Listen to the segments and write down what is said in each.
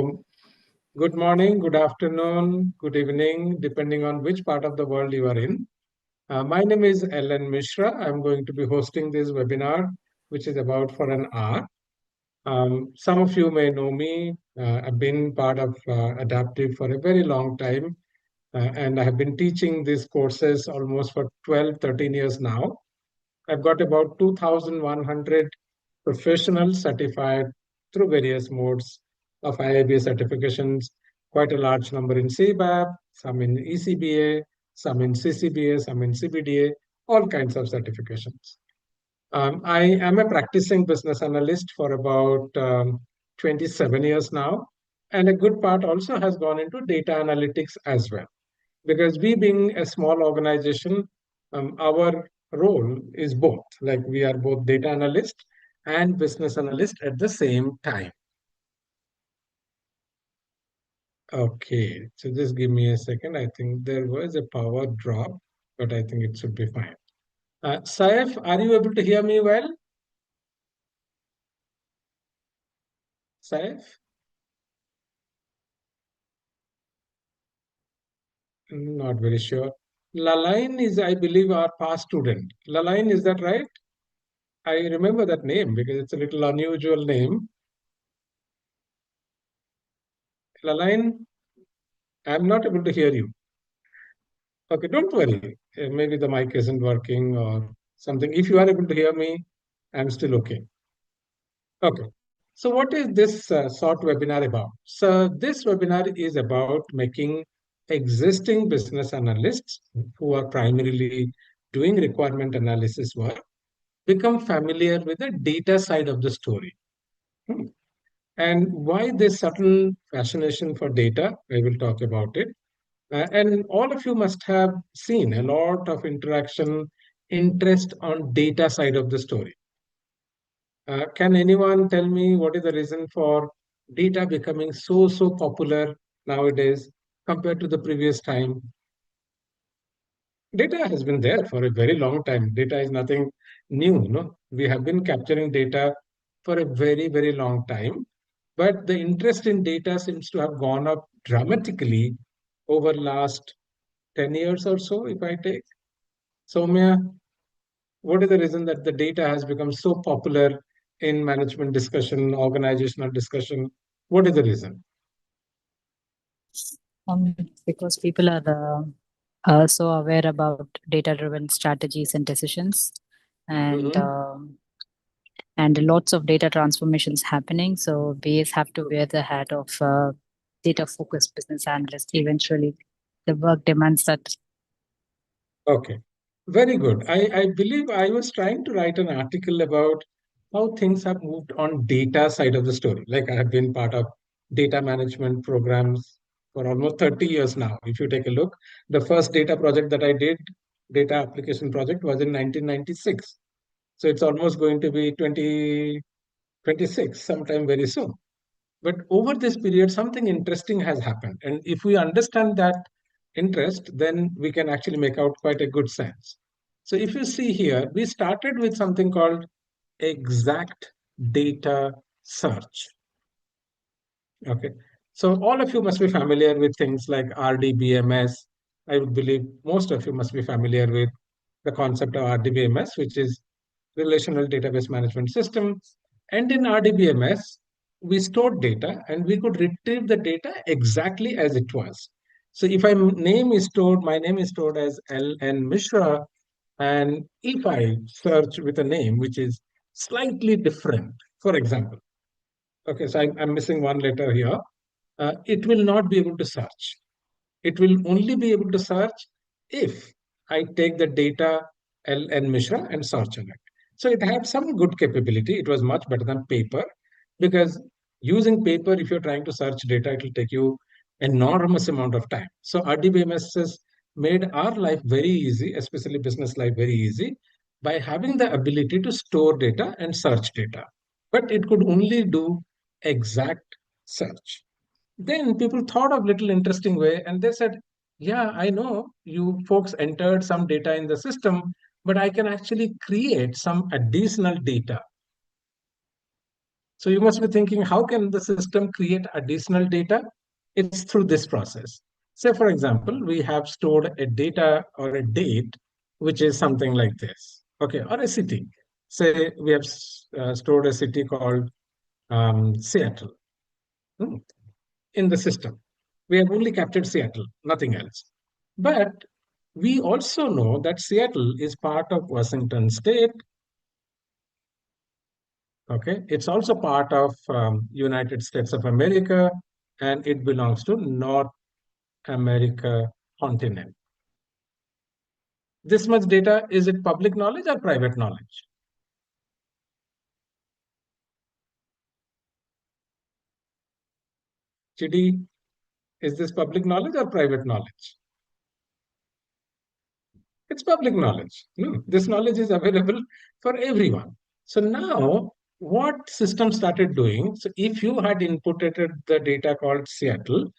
Good morning, good afternoon, good evening, depending on which part of the world you are in. My name is LN Mishra. I'm going to be hosting this webinar, which is about for an hour. Some of you may know me. I've been part of Adaptive for a very long time, and I have been teaching these courses almost for 12, 13 years now. I've got about 2,100 professionals certified through various modes of IIBA certifications, quite a large number in CBAP, some in ECBA, some in CCBA, some in CBDA, all kinds of certifications. I am a practicing business analyst for about 27 years now, and a good part also has gone into data analytics as well. Because we being a small organization, our role is both, like we are both data analyst and business analyst at the same time. Okay, so just give me a second. I think there was a power drop, but I think it should be fine. Saif, are you able to hear me well? Saif? Not very sure. Lalaine is, I believe, our past student. Lalaine, is that right? I remember that name because it's a little unusual name. Lalaine, I'm not able to hear you. Okay, don't worry. Maybe the mic isn't working or something. If you are able to hear me, I'm still okay. Okay. So what is this short webinar about? So this webinar is about making existing business analysts who are primarily doing requirement analysis work become familiar with the data side of the story. Hmm. And why this subtle fascination for data, I will talk about it. And all of you must have seen a lot of interaction, interest on data side of the story. Can anyone tell me what is the reason for data becoming so popular nowadays compared to the previous time? Data has been there for a very long time. Data is nothing new, no? We have been capturing data for a very long time, but the interest in data seems to have gone up dramatically over last 10 years or so, if I take. Soumya, what is the reason that the data has become so popular in management discussion, organizational discussion? What is the reason? Because people are so aware about data-driven strategies and decisions, and and lots of data transformations happening. So BAs have to wear the hat of data-focused business analyst. Eventually, the work demands that. Okay, very good. I believe I was trying to write an article about how things have moved on data side of the story. Like I have been part of data management programs for almost 30 years now. If you take a look, the first data project that I did, data application project, was in 1996. So it's almost going to be 2026 sometime very soon. But over this period, something interesting has happened. And if we understand that interest, then we can actually make out quite a good sense. So if you see here, we started with something called exact data search. Okay. So all of you must be familiar with things like RDBMS. I would believe most of you must be familiar with the concept of RDBMS, which is Relational Database Management System. And in RDBMS, we stored data and we could retrieve the data exactly as it was. So if my name is stored as LN Mishra, and if I search with a name which is slightly different, for example, okay, so I'm missing one letter here, it will not be able to search. It will only be able to search if I take the data LN Mishra and search on it. So it had some good capability. It was much better than paper because using paper, if you're trying to search data, it will take you enormous amount of time. So RDBMS has made our life very easy, especially business life very easy, by having the ability to store data and search data. But it could only do exact search. Then people thought of little interesting way and they said, yeah, I know you folks entered some data in the system, but I can actually create some additional data. So you must be thinking, how can the system create additional data? It's through this process. Say, for example, we have stored a data or a date, which is something like this, okay, or a city. Say we have stored a city called Seattle, hmm, in the system. We have only captured Seattle, nothing else. But we also know that Seattle is part of Washington state. Okay, it's also part of United States of America, and it belongs to North America continent. This much data, is it public knowledge or private knowledge? GD, is this public knowledge or private knowledge? It's public knowledge. No, this knowledge is available for everyone. So now, what system started doing? So if you had inputted the data called Seattle,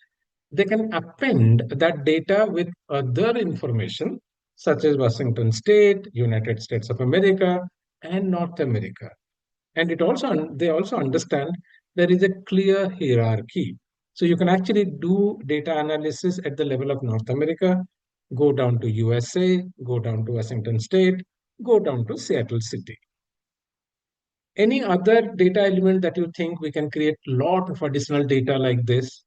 they can append that data with other information, such as Washington State, United States of America, and North America. And they also understand there is a clear hierarchy. So you can actually do data analysis at the level of North America, go down to USA, go down to Washington State, go down to Seattle City. Any other data element that you think we can create a lot of additional data like this?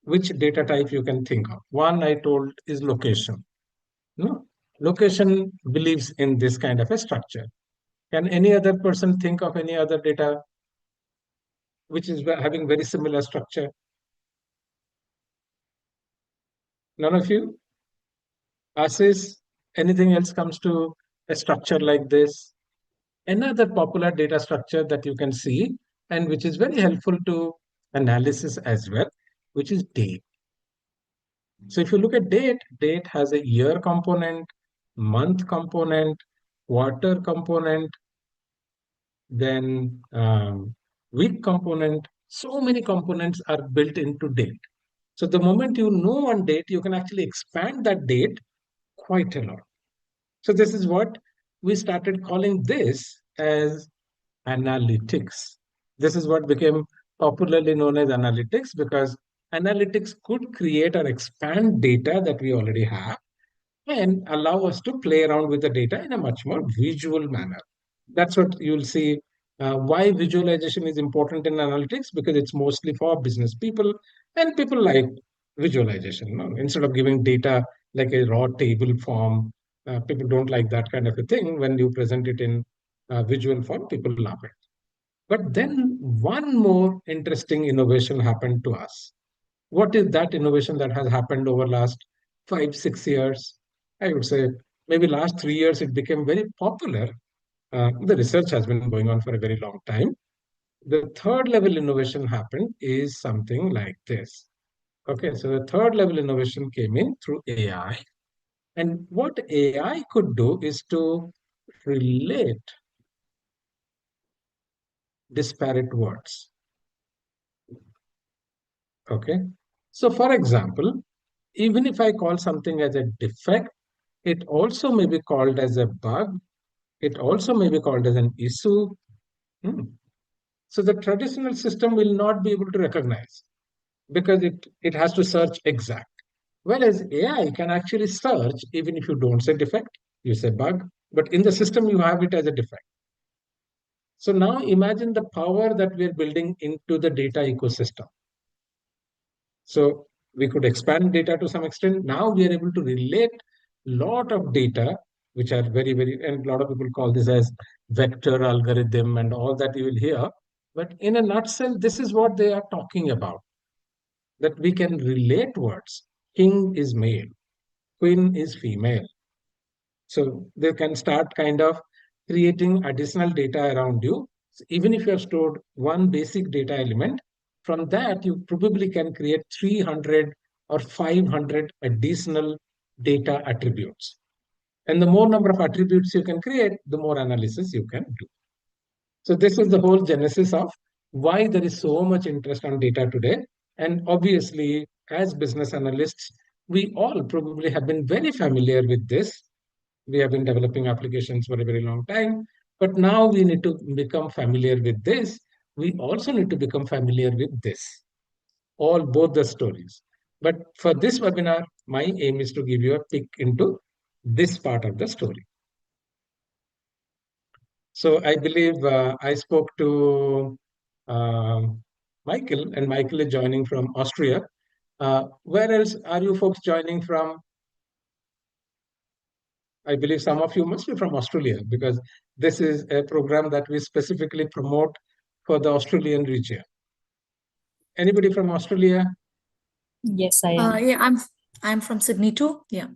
Which data type you can think of? One I told is location. No, location believes in this kind of a structure. Can any other person think of any other data which is having very similar structure? None of you? Assis, anything else comes to a structure like this? Another popular data structure that you can see and which is very helpful to analysis as well, which is date. So if you look at date, date has a year component, month component, quarter component, then week component. So many components are built into date. So the moment you know one date, you can actually expand that date quite a lot. So this is what we started calling this as analytics. This is what became popularly known as analytics because analytics could create or expand data that we already have and allow us to play around with the data in a much more visual manner. That's what you'll see. Why visualization is important in analytics, because it's mostly for business people and people like visualization. No? Instead of giving data like a raw table form, people don't like that kind of a thing. When you present it in visual form, people love it. But then one more interesting innovation happened to us. What is that innovation that has happened over last 5, 6 years? I would say maybe last 3 years it became very popular. The research has been going on for a very long time. The third level innovation happened is something like this. Okay, so the third level innovation came in through AI. And what AI could do is to relate disparate words. Okay, so for example, even if I call something as a defect, it also may be called as a bug. It also may be called as an issue. Hmm. So the traditional system will not be able to recognize because it has to search exact. Whereas AI can actually search even if you don't say defect, you say bug, but in the system you have it as a defect. So now imagine the power that we're building into the data ecosystem. So we could expand data to some extent. Now we are able to relate lot of data, which are very, very, and a lot of people call this as vector algorithm and all that you will hear. But in a nutshell, this is what they are talking about, that we can relate words. King is male, queen is female. So they can start kind of creating additional data around you. So even if you have stored one basic data element, from that you probably can create 300 or 500 additional data attributes. And the more number of attributes you can create, the more analysis you can do. So this is the whole genesis of why there is so much interest on data today. And obviously, as business analysts, we all probably have been very familiar with this. We have been developing applications for a very long time. But now we need to become familiar with this. We also need to become familiar with this, all both the stories. But for this webinar, my aim is to give you a peek into this part of the story. So I believe I spoke to Michael, and Michael is joining from Austria. Where else are you folks joining from? I believe some of you must be from Australia because this is a program that we specifically promote for the Australian region. Anybody from Australia? Yes, I am. Yeah, I'm from Sydney too. Yeah.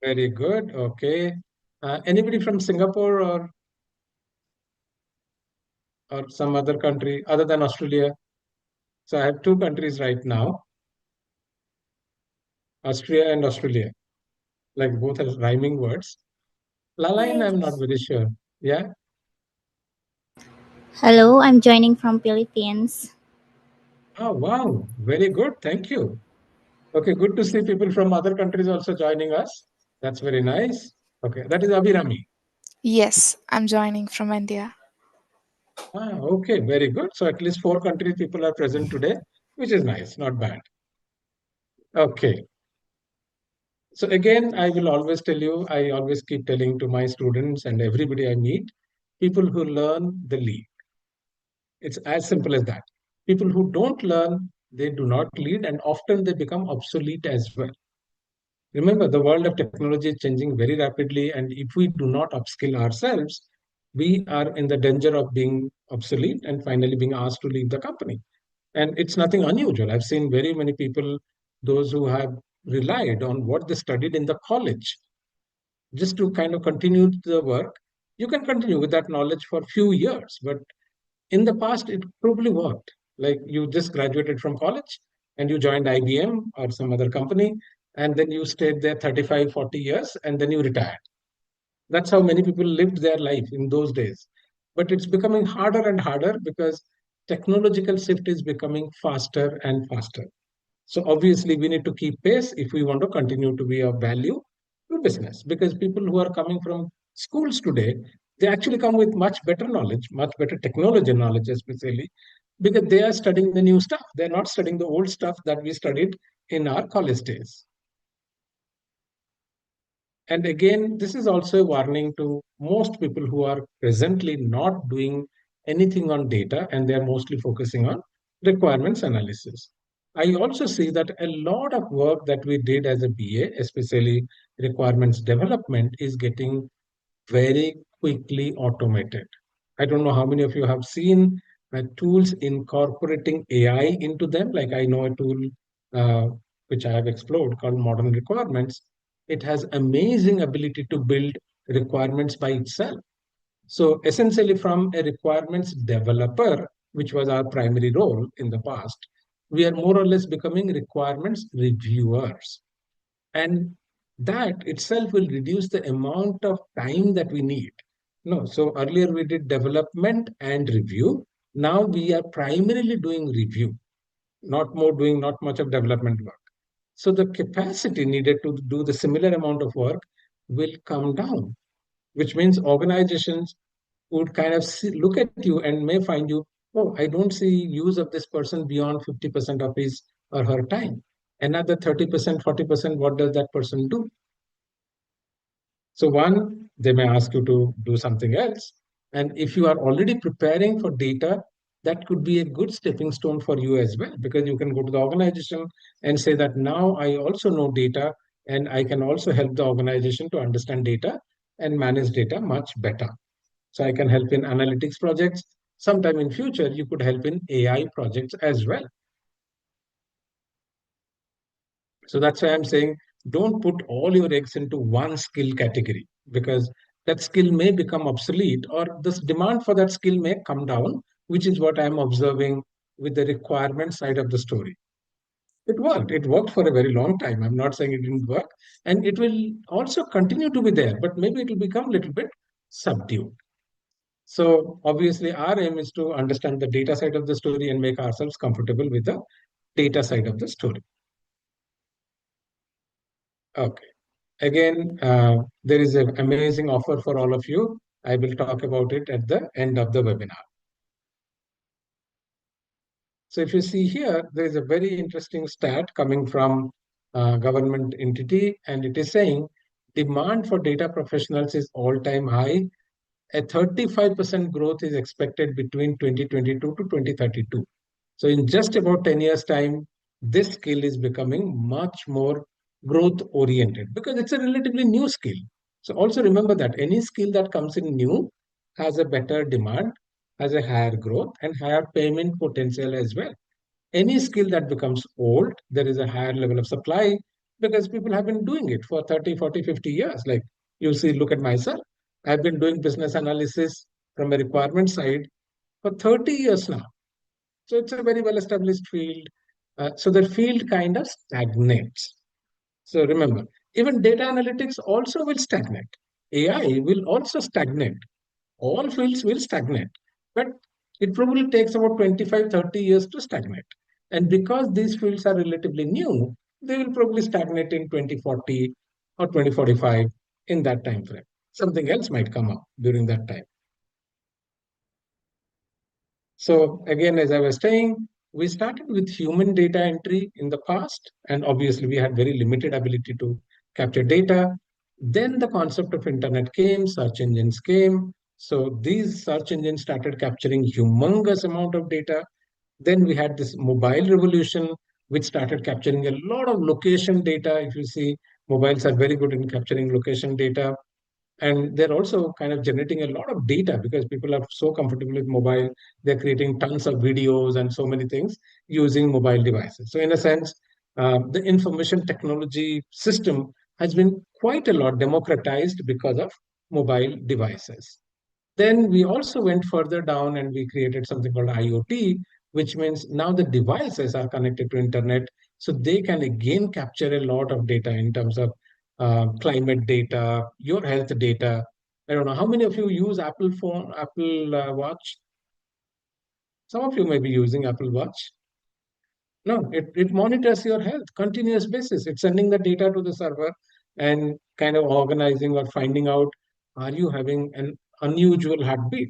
Very good. Okay. Anybody from Singapore or some other country other than Australia? So I have two countries right now, Austria and Australia. Like both are rhyming words. Lalaine, Hi. I'm not very sure. Yeah. Hello, I'm joining from Philippines. Oh, wow. Very good. Thank you. Okay, good to see people from other countries also joining us. That's very nice. Okay, that is Abhirami. Yes, I'm joining from India. Okay, very good. So at least four countries people are present today, which is nice, not bad. Okay. So again, I will always tell you, I always keep telling to my students and everybody I meet, people who learn, they lead. It's as simple as that. People who don't learn, they do not lead, and often they become obsolete as well. Remember, the world of technology is changing very rapidly, and if we do not upskill ourselves, we are in the danger of being obsolete and finally being asked to leave the company. And it's nothing unusual. I've seen very many people, those who have relied on what they studied in the college, just to kind of continue the work. You can continue with that knowledge for a few years, but in the past, it probably worked. Like you just graduated from college and you joined IBM or some other company, and then you stayed there 35, 40 years, and then you retired. That's how many people lived their life in those days. But it's becoming harder and harder because technological shift is becoming faster and faster. So obviously, we need to keep pace if we want to continue to be of value to business. Because people who are coming from schools today, they actually come with much better knowledge, much better technology knowledge, especially because they are studying the new stuff. They're not studying the old stuff that we studied in our college days. And again, this is also a warning to most people who are presently not doing anything on data and they're mostly focusing on requirements analysis. I also see that a lot of work that we did as a BA, especially requirements development, is getting very quickly automated. I don't know how many of you have seen tools incorporating AI into them. Like I know a tool uh, which I have explored called Modern Requirements. It has amazing ability to build requirements by itself. So essentially, from a requirements developer, which was our primary role in the past, we are more or less becoming requirements reviewers. And that itself will reduce the amount of time that we need. No, so earlier we did development and review. Now we are primarily doing review, not much of development work. So the capacity needed to do the similar amount of work will come down, which means organizations would kind of look at you and may find you, oh, I don't see use of this person beyond 50% of his or her time. Another 30%, 40%, what does that person do? So one, they may ask you to do something else. And if you are already preparing for data, that could be a good stepping stone for you as well, because you can go to the organization and say that now I also know data and I can also help the organization to understand data and manage data much better. So I can help in analytics projects. Sometime in future, you could help in AI projects as well. So that's why I'm saying don't put all your eggs into one skill category because that skill may become obsolete or this demand for that skill may come down, which is what I'm observing with the requirement side of the story. It worked. It worked for a very long time. I'm not saying it didn't work. And it will also continue to be there, but maybe it will become a little bit subdued. So obviously, our aim is to understand the data side of the story and make ourselves comfortable with the data side of the story. Okay. Again, there is an amazing offer for all of you. I will talk about it at the end of the webinar. So if you see here, there is a very interesting stat coming from a government entity, and it is saying demand for data professionals is all-time high. A 35% growth is expected between 2022 to 2032. So in just about 10 years' time, this skill is becoming much more growth oriented because it's a relatively new skill. So also remember that any skill that comes in new has a better demand, has a higher growth and higher payment potential as well. Any skill that becomes old, there is a higher level of supply because people have been doing it for 30, 40, 50 years. Like you see, look at myself. I've been doing business analysis from a requirement side for 30 years now. So it's a very well established field. So the field kind of stagnates. So remember, even data analytics also will stagnate. AI will also stagnate. All fields will stagnate. But it probably takes about 25, 30 years to stagnate. And because these fields are relatively new, they will probably stagnate in 2040 or 2045 in that time frame. Something else might come up during that time. So again, as I was saying, we started with human data entry in the past, and obviously we had very limited ability to capture data. Then the concept of internet came, search engines came. So these search engines started capturing humongous amount of data. Then we had this mobile revolution, which started capturing a lot of location data. If you see, mobiles are very good in capturing location data. And they're also kind of generating a lot of data because people are so comfortable with mobile. They're creating tons of videos and so many things using mobile devices. So in a sense, the information technology system has been quite a lot democratized because of mobile devices. Then we also went further down and we created something called IoT, which means now the devices are connected to internet. So they can again capture a lot of data in terms of climate data, your health data. I don't know how many of you use Apple phone, Apple Watch. Some of you may be using Apple Watch. No, it monitors your health continuous basis. It's sending the data to the server and kind of organizing or finding out, are you having an unusual heartbeat?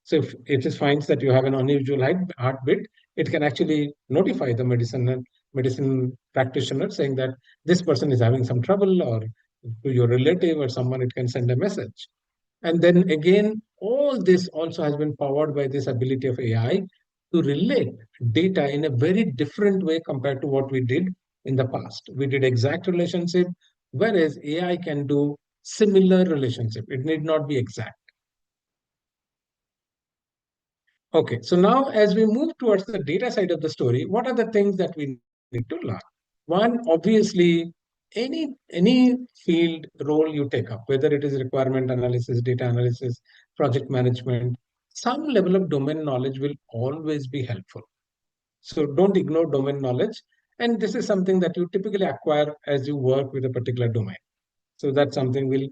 So if it just finds that you have an unusual heartbeat, it can actually notify the medicine practitioner saying that this person is having some trouble, or to your relative or someone, it can send a message. And then again, all this also has been powered by this ability of AI to relate data in a very different way compared to what we did in the past. We did exact relationship, whereas AI can do similar relationship. It need not be exact. Okay, so now as we move towards the data side of the story, what are the things that we need to learn? One, obviously, any field role you take up, whether it is requirement analysis, data analysis, project management, some level of domain knowledge will always be helpful. So don't ignore domain knowledge. And this is something that you typically acquire as you work with a particular domain. So that's something will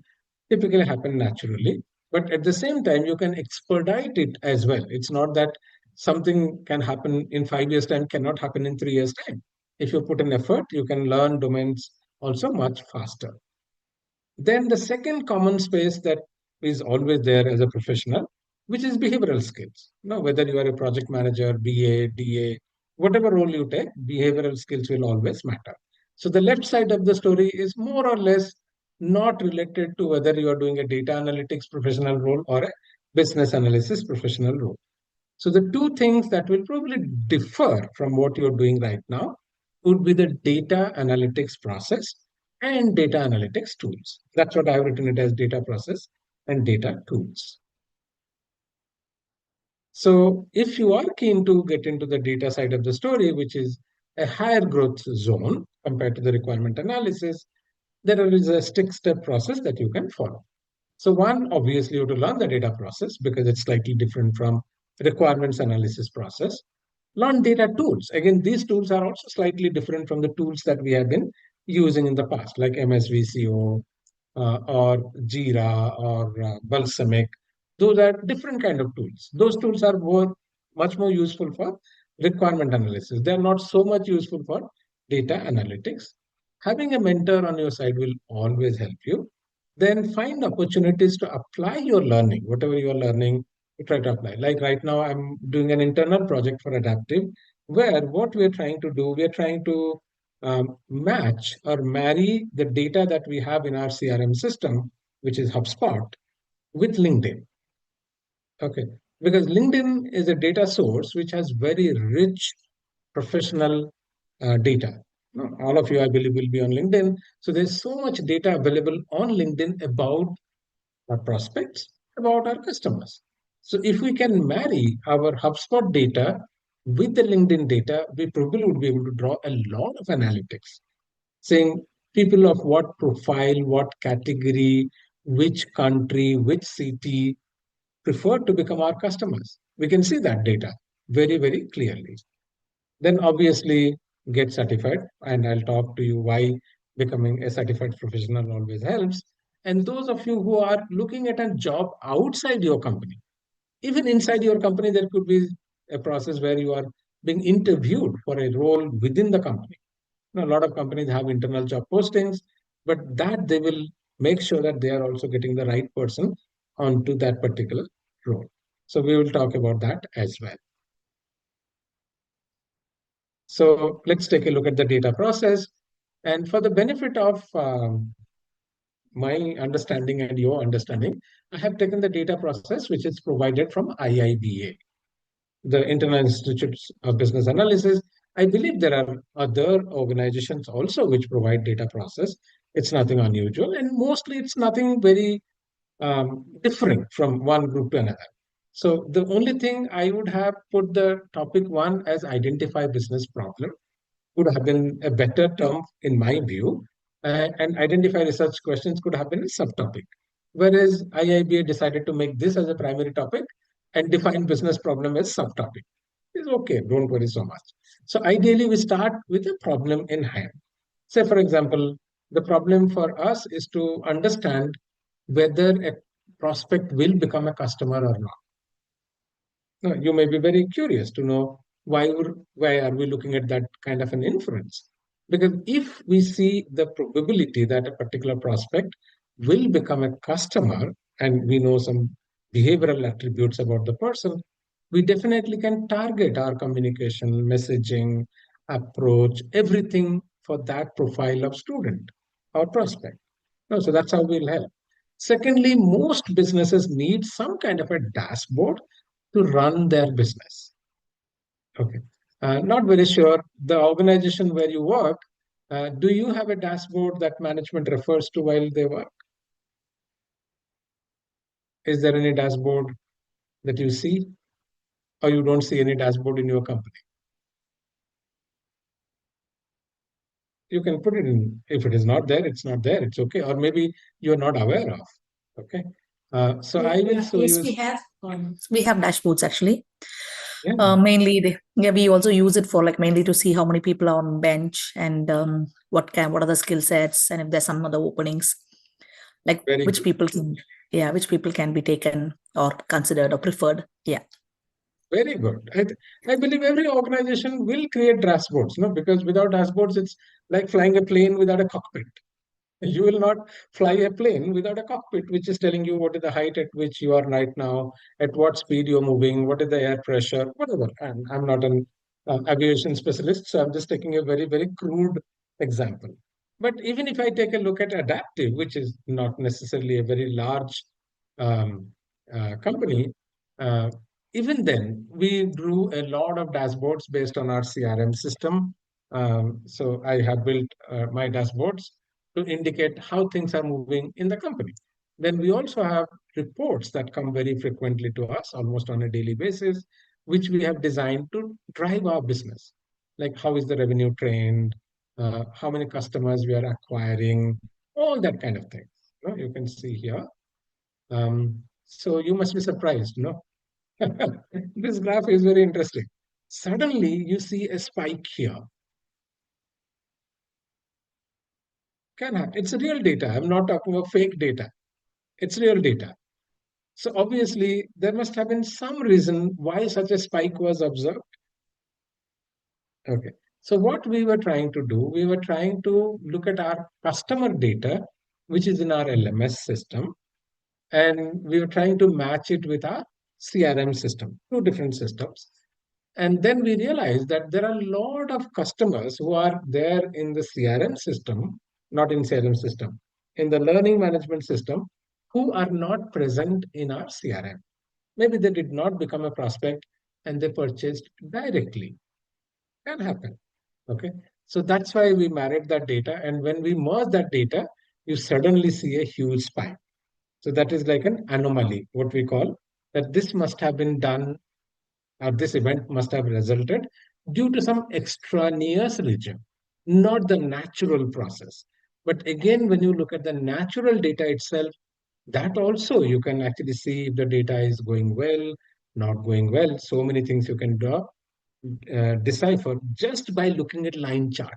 typically happen naturally. But at the same time, you can expedite it as well. It's not that something can happen in 5 years' time, cannot happen in 3 years' time. If you put in effort, you can learn domains also much faster. Then the second common space that is always there as a professional, which is behavioral skills. Now, whether you are a project manager, BA, DA, whatever role you take, behavioral skills will always matter. So the left side of the story is more or less not related to whether you are doing a data analytics professional role or a business analysis professional role. So the two things that will probably differ from what you're doing right now would be the data analytics process and data analytics tools. That's what I've written it as: data process and data tools. So if you are keen to get into the data side of the story, which is a higher growth zone compared to the requirement analysis, there is a six-step process that you can follow. So one, obviously, you have to learn the data process because it's slightly different from requirements analysis process. Learn data tools. Again, these tools are also slightly different from the tools that we have been using in the past, like MSVCO or Jira or Balsamic. Those are different kind of tools. Those tools are much more useful for requirement analysis. They are not so much useful for data analytics. Having a mentor on your side will always help you. then find opportunities to apply your learning, whatever you are learning, you try to apply. Like right now, I'm doing an internal project for Adaptive, where what we're trying to do, we're trying to match or marry the data that we have in our CRM system, which is HubSpot, with LinkedIn. Okay, because LinkedIn is a data source which has very rich professional data. No, all of you, I believe, will be on LinkedIn. So there's so much data available on LinkedIn about our prospects, about our customers. So if we can marry our HubSpot data with the LinkedIn data, we probably would be able to draw a lot of analytics, saying people of what profile, what category, which country, which city prefer to become our customers. We can see that data very, very clearly. Then obviously get certified, and I'll talk to you why becoming a certified professional always helps. And those of you who are looking at a job outside your company, even inside your company, there could be a process where you are being interviewed for a role within the company. Now, a lot of companies have internal job postings, but that they will make sure that they are also getting the right person onto that particular role. So we will talk about that as well. So let's take a look at the data process. And for the benefit of my understanding and your understanding, I have taken the data process which is provided from IIBA, the International Institutes of Business Analysis. I believe there are other organizations also which provide data process. It's nothing unusual, and mostly it's nothing very different from one group to another. So the only thing I would have put the topic one as identify business problem would have been a better term in my view, and identify research questions could have been a subtopic. Whereas IIBA decided to make this as a primary topic and define business problem as subtopic. It's okay, don't worry so much. So ideally, we start with a problem in hand. Say, for example, the problem for us is to understand whether a prospect will become a customer or not. Now, you may be very curious to know why are we looking at that kind of an inference? Because if we see the probability that a particular prospect will become a customer, and we know some behavioral attributes about the person, we definitely can target our communication, messaging, approach, everything for that profile of student or prospect. No, so that's how we'll help. Secondly, most businesses need some kind of a dashboard to run their business. Okay. Not very sure. The organization where you work, do you have a dashboard that management refers to while they work? Is there any dashboard that you see, or you don't see any dashboard in your company? You can put it in. If it is not there, it's not there. It's okay. Or maybe you're not aware of. Okay. So I will show Yes, you. we have dashboards actually. Yeah. Mainly, we also use it for like mainly to see how many people are on bench and what are the skill sets, and if there's some other openings, like Very which good. people can, which people can be taken or considered or preferred. Yeah. Very good. I believe every organization will create dashboards, no? Because without dashboards, it's like flying a plane without a cockpit. You will not fly a plane without a cockpit, which is telling you what is the height at which you are right now, at what speed you're moving, what is the air pressure, whatever. And I'm not an aviation specialist, so I'm just taking a very, very crude example. But even if I take a look at Adaptive, which is not necessarily a very large um, company, uh, even then, we drew a lot of dashboards based on our CRM system. So I have built my dashboards to indicate how things are moving in the company. Then we also have reports that come very frequently to us, almost on a daily basis, which we have designed to drive our business. Like how is the revenue trend, how many customers we are acquiring, all that kind of thing. You can see here. So you must be surprised, no? This graph is very interesting. Suddenly you see a spike here. Can happen. It's real data. I'm not talking about fake data. It's real data. So obviously there must have been some reason why such a spike was observed. Okay. So what we were trying to do, we were trying to look at our customer data which is in our LMS system, and we were trying to match it with our CRM system, two different systems. And then we realized that there are a lot of customers who are there in the CRM system, not in CRM system, in the learning management system, who are not present in our CRM. Maybe they did not become a prospect and they purchased directly. Can happen. Okay. So that's why we married that data. And when we merge that data, you suddenly see a huge spike. So that is like an anomaly, what we call that this must have been done, or this event must have resulted due to some extraneous region, not the natural process. But again, when you look at the natural data itself, that also you can actually see if the data is going well, not going well. So many things you can decipher just by looking at line chart.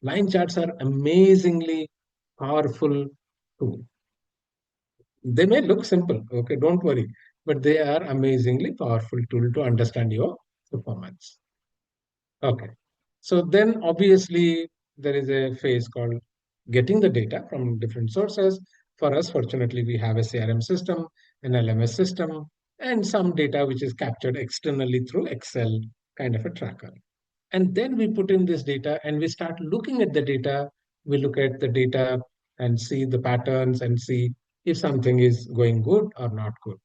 Line charts are amazingly powerful tool. They may look simple, okay, don't worry, but they are amazingly powerful tool to understand your performance. Okay, so then obviously there is a phase called getting the data from different sources. For us, fortunately, we have a CRM system, an LMS system, and some data which is captured externally through Excel kind of a tracker. And then we put in this data and we start looking at the data. We look at the data and see the patterns and see if something is going good or not good.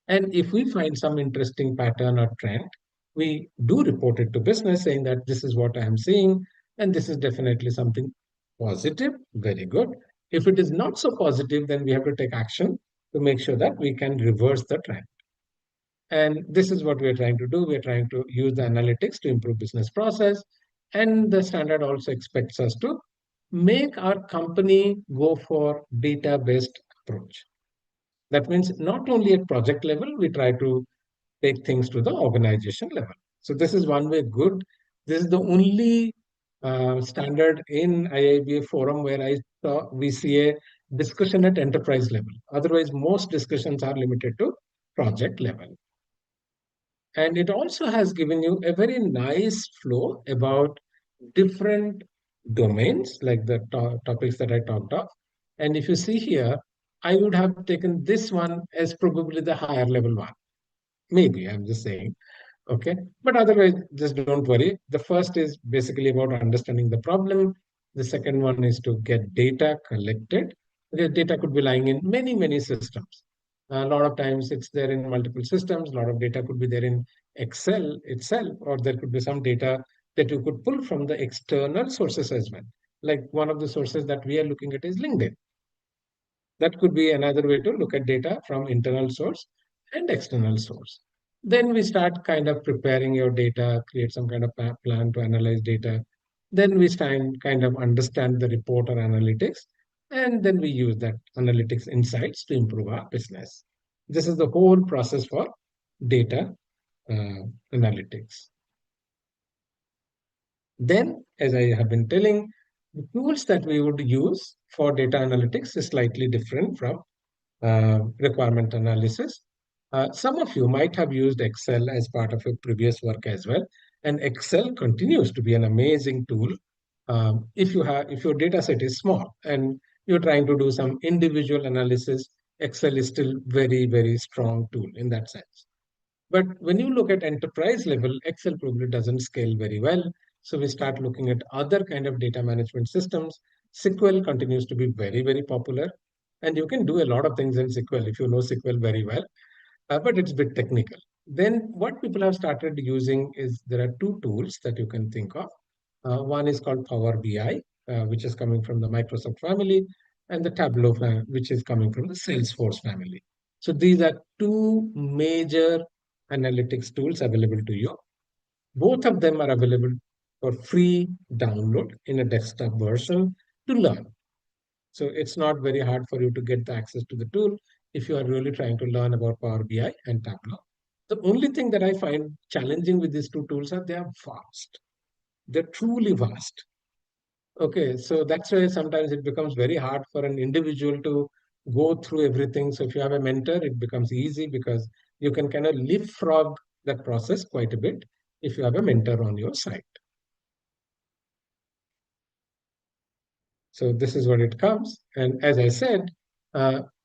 And if we find some interesting pattern or trend, we do report it to business saying that this is what I am seeing, and this is definitely something positive, very good. If it is not so positive, then we have to take action to make sure that we can reverse the trend. And this is what we're trying to do. We're trying to use the analytics to improve business process. And the standard also expects us to make our company go for data-based approach. That means not only at project level, we try to take things to the organization level. So this is one way good. This is the only standard in IIBA forum where we see a discussion at enterprise level. Otherwise, most discussions are limited to project level. And it also has given you a very nice flow about different domains, like the topics that I talked of. And if you see here, I would have taken this one as probably the higher level one. Maybe I'm just saying. Okay. But otherwise, just don't worry. The first is basically about understanding the problem. The second one is to get data collected. The data could be lying in many, many systems. A lot of times it's there in multiple systems. A lot of data could be there in Excel itself, or there could be some data that you could pull from the external sources as well. Like one of the sources that we are looking at is LinkedIn. That could be another way to look at data from internal source and external source. Then we start kind of preparing your data, create some kind of plan to analyze data. Then we start kind of understand the report or analytics. And then we use that analytics insights to improve our business. This is the whole process for data analytics. Then, as I have been telling, the tools that we would use for data analytics is slightly different from requirement analysis. Some of you might have used Excel as part of your previous work as well, and Excel continues to be an amazing tool. If your data set is small and you're trying to do some individual analysis, Excel is still very, very strong tool in that sense. But when you look at enterprise level, Excel probably doesn't scale very well. So we start looking at other kind of data management systems. SQL continues to be very, very popular. And you can do a lot of things in SQL if you know SQL very well, but it's a bit technical. Then what people have started using is there are two tools that you can think of. One is called Power BI, which is coming from the Microsoft family, and the Tableau, which is coming from the Salesforce family. So these are two major analytics tools available to you. Both of them are available for free download in a desktop version to learn. So it's not very hard for you to get the access to the tool if you are really trying to learn about Power BI and Tableau. The only thing that I find challenging with these two tools are they are vast. They're truly vast. Okay, so that's why sometimes it becomes very hard for an individual to go through everything. So if you have a mentor, it becomes easy because you can kind of leapfrog that process quite a bit if you have a mentor on your side. So this is what it comes. And as I said,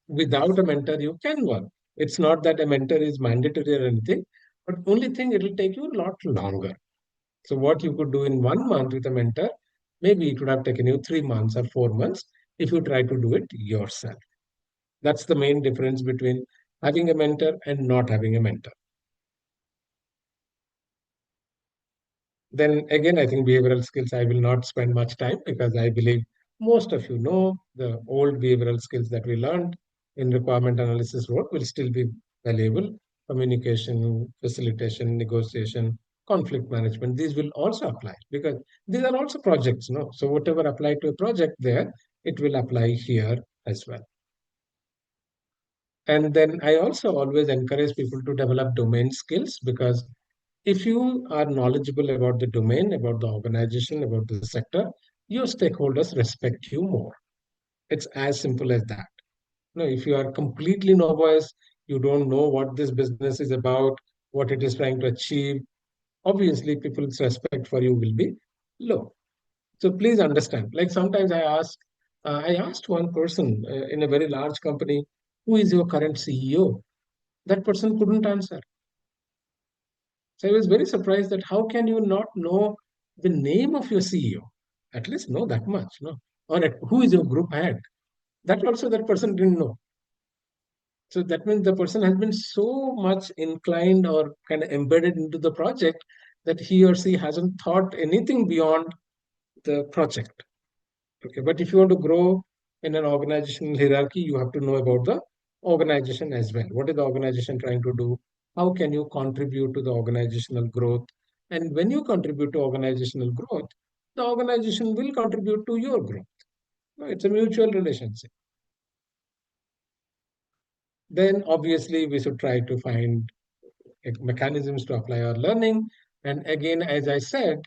without a mentor, you can work. It's not that a mentor is mandatory or anything, but only thing it will take you a lot longer. So what you could do in 1 month with a mentor, maybe it would have taken you 3 months or 4 months if you try to do it yourself. That's the main difference between having a mentor and not having a mentor. Then again, I think behavioral skills, I will not spend much time because I believe most of you know the old behavioral skills that we learned in requirement analysis role will still be valuable. Communication, facilitation, negotiation, conflict management, these will also apply because these are also projects, no? So whatever applied to a project there, it will apply here as well. And then I also always encourage people to develop domain skills because if you are knowledgeable about the domain, about the organization, about the sector, your stakeholders respect you more. It's as simple as that. No, if you are completely novice, you don't know what this business is about, what it is trying to achieve, obviously people's respect for you will be low. So please understand. Like sometimes I asked one person in a very large company, who is your current CEO? That person couldn't answer. So I was very surprised that how can you not know the name of your CEO? At least know that much, no? Or who is your group head? That also that person didn't know. So that means the person has been so much inclined or kind of embedded into the project that he or she hasn't thought anything beyond the project. Okay, but if you want to grow in an organizational hierarchy, you have to know about the organization as well. What is the organization trying to do? How can you contribute to the organizational growth? And when you contribute to organizational growth, the organization will contribute to your growth. It's a mutual relationship. Then obviously we should try to find mechanisms to apply our learning. And again, as I said,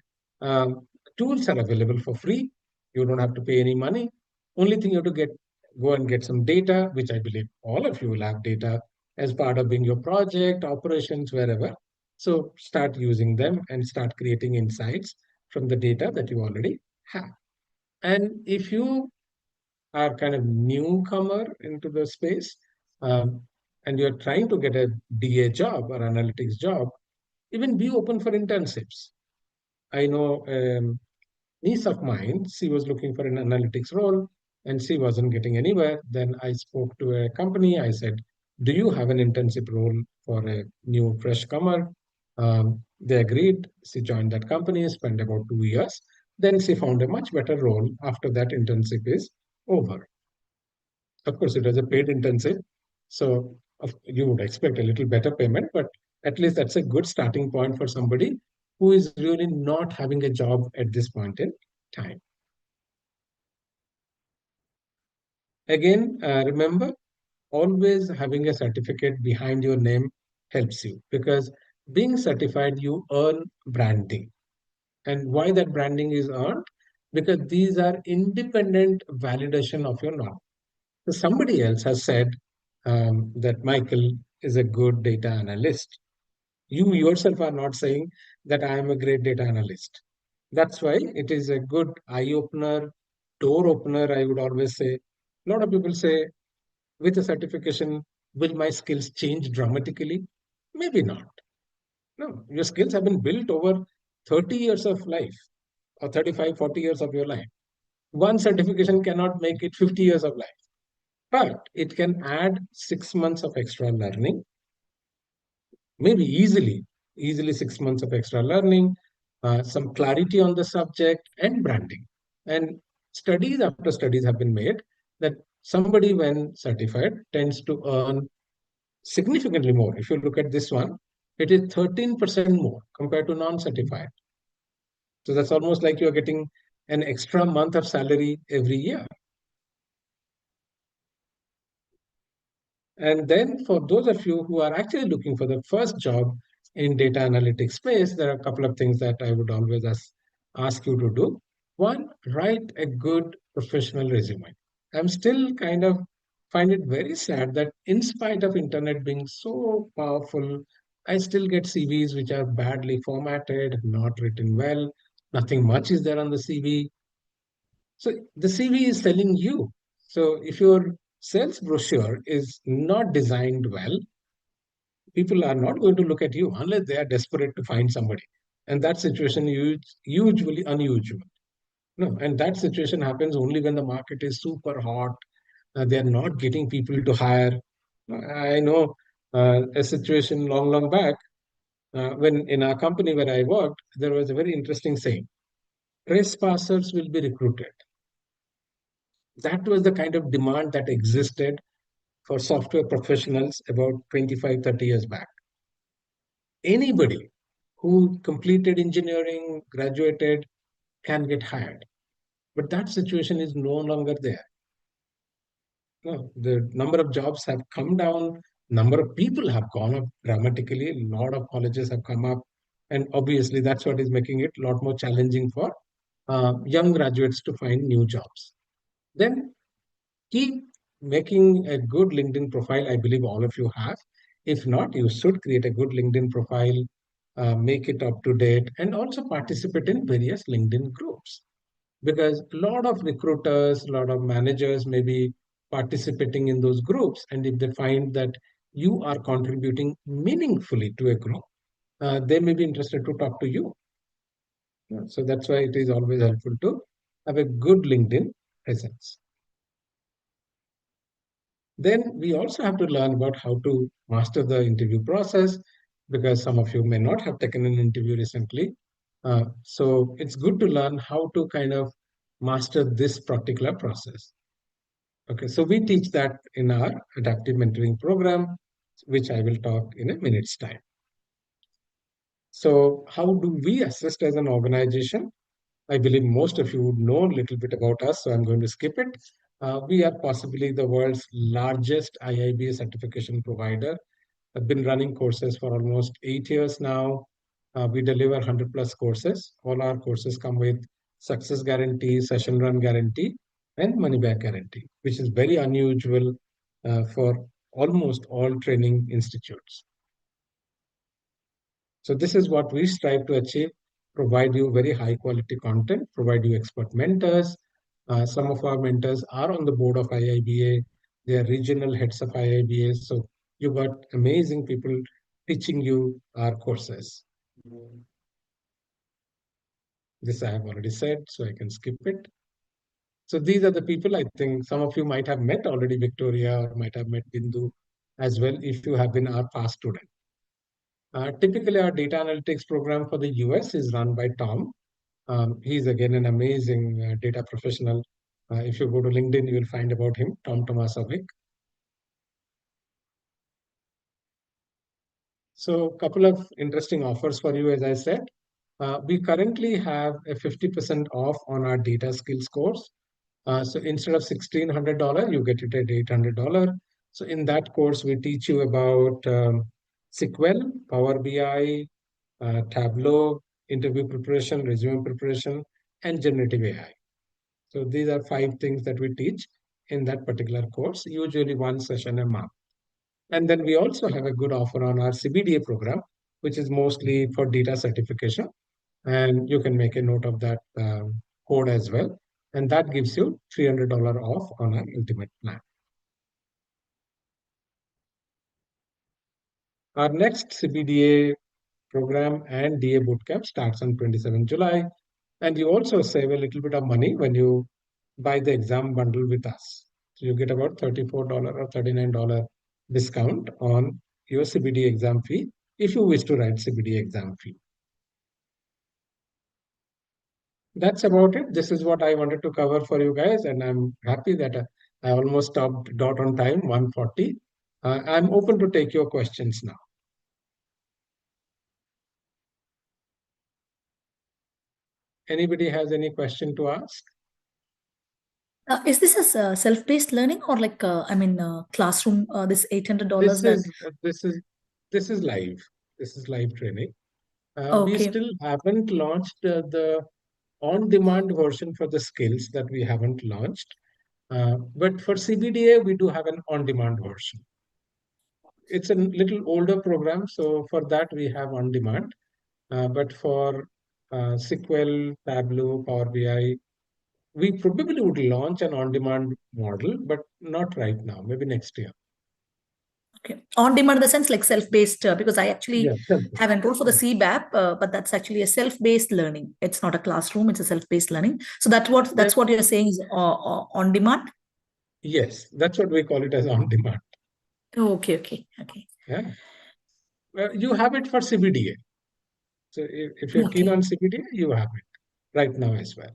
tools are available for free. You don't have to pay any money. Only thing you have to go and get some data, which I believe all of you will have data as part of being your project, operations, wherever. So start using them and start creating insights from the data that you already have. And if you are kind of newcomer into the space, um, and you're trying to get a DA job or analytics job, even be open for internships. I know niece of mine, she was looking for an analytics role and she wasn't getting anywhere. Then I spoke to a company. I said, do you have an internship role for a new fresh comer? They agreed. She joined that company, spent about 2 years. Then she found a much better role after that internship is over. Of course, it was a paid internship. So you would expect a little better payment, but at least that's a good starting point for somebody who is really not having a job at this point in time. Again, remember, always having a certificate behind your name helps you because being certified, you earn branding. And why that branding is earned? Because these are independent validation of your knowledge. So somebody else has said that Michael is a good data analyst. You yourself are not saying that I am a great data analyst. That's why it is a good eye opener, door opener, I would always say. A lot of people say, with a certification, will my skills change dramatically? Maybe not. No, your skills have been built over 30 years of life or 35, 40 years of your life. One certification cannot make it 50 years of life. But it can add 6 months of extra learning, maybe easily 6 months of extra learning, some clarity on the subject, and branding. And studies after studies have been made that somebody, when certified, tends to earn significantly more. If you look at this one, it is 13% more compared to non certified. So that's almost like you're getting an extra month of salary every year. And then for those of you who are actually looking for the first job in data analytics space, there are a couple of things that I would always ask you to do. One, write a good professional resume. I'm still kind of find it very sad that in spite of internet being so powerful, I still get CVs which are badly formatted, not written well, nothing much is there on the CV. So the CV is telling you. So if your sales brochure is not designed well, people are not going to look at you unless they are desperate to find somebody. And that situation is usually unusual. No, and that situation happens only when the market is super hot. They are not getting people to hire. I know a situation long back when in our company where I worked, there was a very interesting saying: trespassers will be recruited. That was the kind of demand that existed for software professionals about 25, 30 years back. Anybody who completed engineering, graduated, can get hired. But that situation is no longer there. No, the number of jobs have come down, number of people have gone up dramatically, a lot of colleges have come up, and obviously that's what is making it a lot more challenging for young graduates to find new jobs. Then keep making a good LinkedIn profile. I believe all of you have. If not, you should create a good LinkedIn profile, make it up to date, and also participate in various LinkedIn groups. Because a lot of recruiters, a lot of managers may be participating in those groups. And if they find that you are contributing meaningfully to a group, they may be interested to talk to you. So that's why it is always helpful to have a good LinkedIn presence. Then we also have to learn about how to master the interview process, because some of you may not have taken an interview recently. So it's good to learn how to kind of master this particular process. Okay, so we teach that in our adaptive mentoring program, which I will talk in a minute's time. So how do we assist as an organization? I believe most of you would know a little bit about us, so I'm going to skip it. We are possibly the world's largest IIBA certification provider. I've been running courses for almost 8 years now. We deliver 100 plus courses. All our courses come with success guarantee, session run guarantee, and money back guarantee, which is very unusual for almost all training institutes. So this is what we strive to achieve: provide you very high quality content, provide you expert mentors. Some of our mentors are on the board of IIBA. They are regional heads of IIBA. So you got amazing people teaching you our courses. This I have already said, so I can skip it. So these are the people. I think some of you might have met already Victoria, or might have met Bindu as well if you have been our past student. Typically, our data analytics program for the US is run by Tom. He's again an amazing data professional. If you go to LinkedIn, you will find about him, Tom Tomasovic. So a couple of interesting offers for you, as I said. We currently have a 50% off on our data skills course. So instead of $1,600, you get it at $800. So in that course, we teach you about SQL, Power BI, Tableau, interview preparation, resume preparation, and generative AI. So these are 5 things that we teach in that particular course, usually one session a month. And then we also have a good offer on our CBDA program, which is mostly for data certification. And you can make a note of that code as well. And that gives you $300 off on our ultimate plan. Our next CBDA program and DA bootcamp starts on 27 July. And you also save a little bit of money when you buy the exam bundle with us. So you get about $34 or $39 discount on your CBDA exam fee if you wish to write CBDA exam fee. That's about it. This is what I wanted to cover for you guys, and I'm happy that I almost stopped dot on time, 1:40. I'm open to take your questions now. Anybody has any question to ask? Is this a self-paced learning or like classroom? This $800 that This is live. This is live training. We okay. still haven't launched the on-demand version for the skills that we haven't launched. But for CBDA, we do have an on-demand version. It's a little older program, so for that we have on-demand. But for SQL, Tableau, Power BI, we probably would launch an on-demand model, but not right now, maybe next year. Okay. On demand in the sense like self-based, because I actually Yeah, self-based. have enrolled for the CBAP, but that's actually a self-based learning. It's not a classroom, it's a self-based learning. So that's what you're saying is on demand? Yes, that's what we call it as on-demand. Oh, okay. Yeah. Well, you have it for CBDA. So if you're keen Okay. on CBDA, you have it right now as well.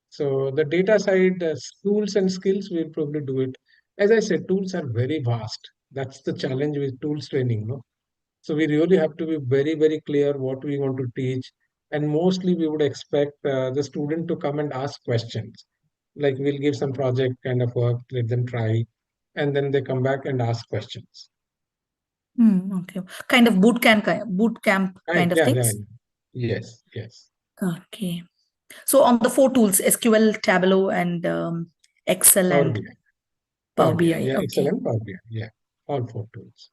So the data side, tools and skills, we'll probably do it. As I said, tools are very vast. That's the challenge with tools training, no? So we really have to be very, very clear what we want to teach. And mostly we would expect the student to come and ask questions. Like we'll give some project kind of work, let them try, and then they come back and ask questions. Okay. Kind of boot camp kind of Yeah, yeah, things. yeah. Yes. Okay. So on the 4 tools, SQL, Tableau, and Excel Power and BI. Power BI. Yeah, Okay. excellent Power BI. Yeah, all 4 tools.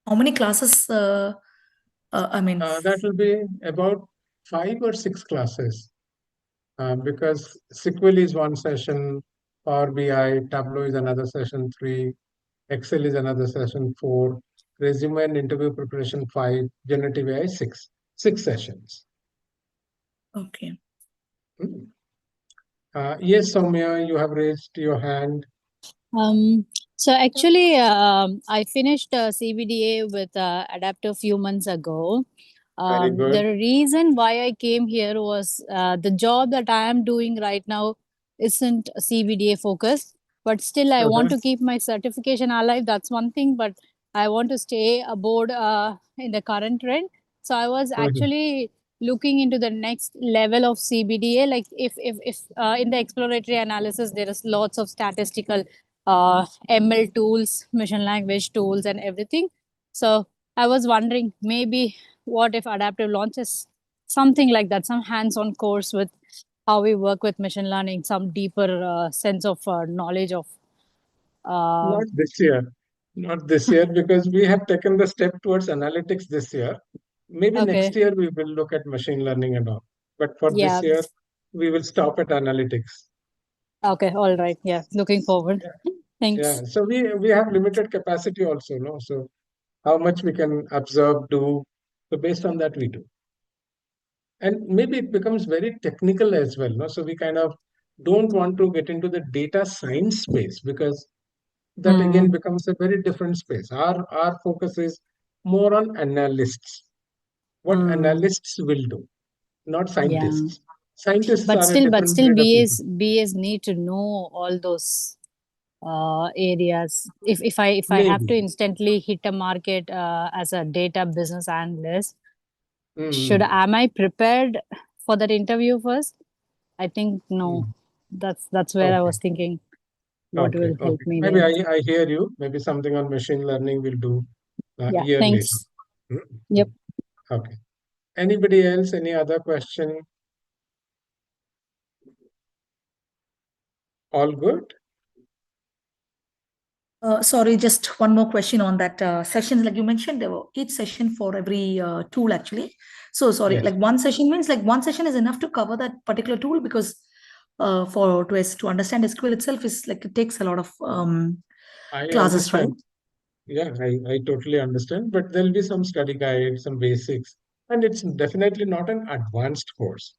How many classes? I mean, That will be about 5 or 6 classes because SQL is one session, Power BI, Tableau is another session 3, Excel is another session 4, resume and interview preparation 5, generative AI 6. 6 sessions. okay. Yes, Soumya, you have raised your hand. So actually, I finished CBDA with Adaptive few months ago. Very good. The reason why I came here was the job that I am doing right now isn't CBDA focused, but still I want to keep my certification alive. That's one thing, but I want to stay aboard in the current trend. So I was actually looking into the next level of CBDA. Like if in the exploratory analysis, there is lots of statistical ML tools, machine language tools, and everything. So I was wondering, maybe what if Adaptive launches something like that, some hands-on course with how we work with machine learning, some deeper sense of knowledge of. Not this year. Not this year because we have taken the step towards analytics this year. Maybe next Okay. year we will look at machine learning and all. But for this Yeah. year, we will stop at analytics. Okay. All right. Yeah. Looking forward. Thanks. Yeah. So we have limited capacity also, no? So how much we can observe, do. So based on that, we do. And maybe it becomes very technical as well, no? So we kind of don't want to get into the data science space because that again becomes a very different space. Our focus is more on analysts. What analysts will do, not Yeah. scientists. Scientists But are a still, different breed of people. BAs need to know all those areas. If I have to Maybe. instantly hit a market as a data business analyst, Mm, am I prepared for that interview first? I think no. mm. That's where I Okay. was thinking what will help Okay. me Maybe there. I hear you. Maybe something on machine learning we'll do a Yeah, year later. thanks. Mm, Yep. mm. Okay. Anybody else? Any other question? All good? Sorry, just one more question on that sessions. Like you mentioned, there were each session for every tool actually. So sorry, Yes. like one session means like one session is enough to cover that particular tool because to understand SQL itself is like it takes a lot of I classes, right? understand. Yeah, I totally understand. But there'll be some study guide, some basics, and it's definitely not an advanced course.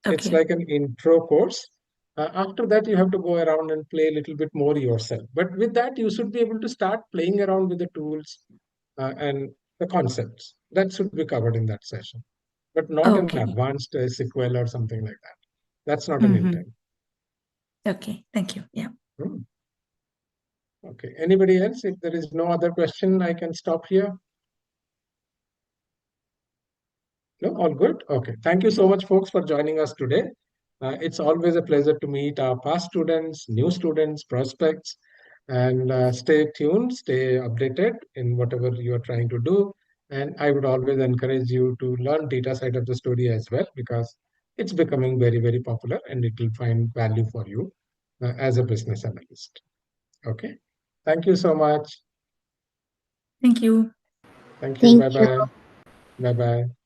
It's Okay. like an intro course. After that, you have to go around and play a little bit more yourself. But with that, you should be able to start playing around with the tools and the concepts. That should be covered in that session, but not an Okay. advanced SQL or something like that. That's not an Mm-hmm. intent. Okay. Thank you. Yeah. Hmm. Okay. Anybody else? If there is no other question, I can stop here. No, all good. Okay. Thank you so much, folks, for joining us today. It's always a pleasure to meet our past students, new students, prospects, and stay tuned, stay updated in whatever you are trying to do. And I would always encourage you to learn data side of the story as well, because it's becoming very, very popular and it will find value for you as a business analyst. Okay. Thank you so much. Thank you. Thank you. Thank Bye you. bye. Bye bye.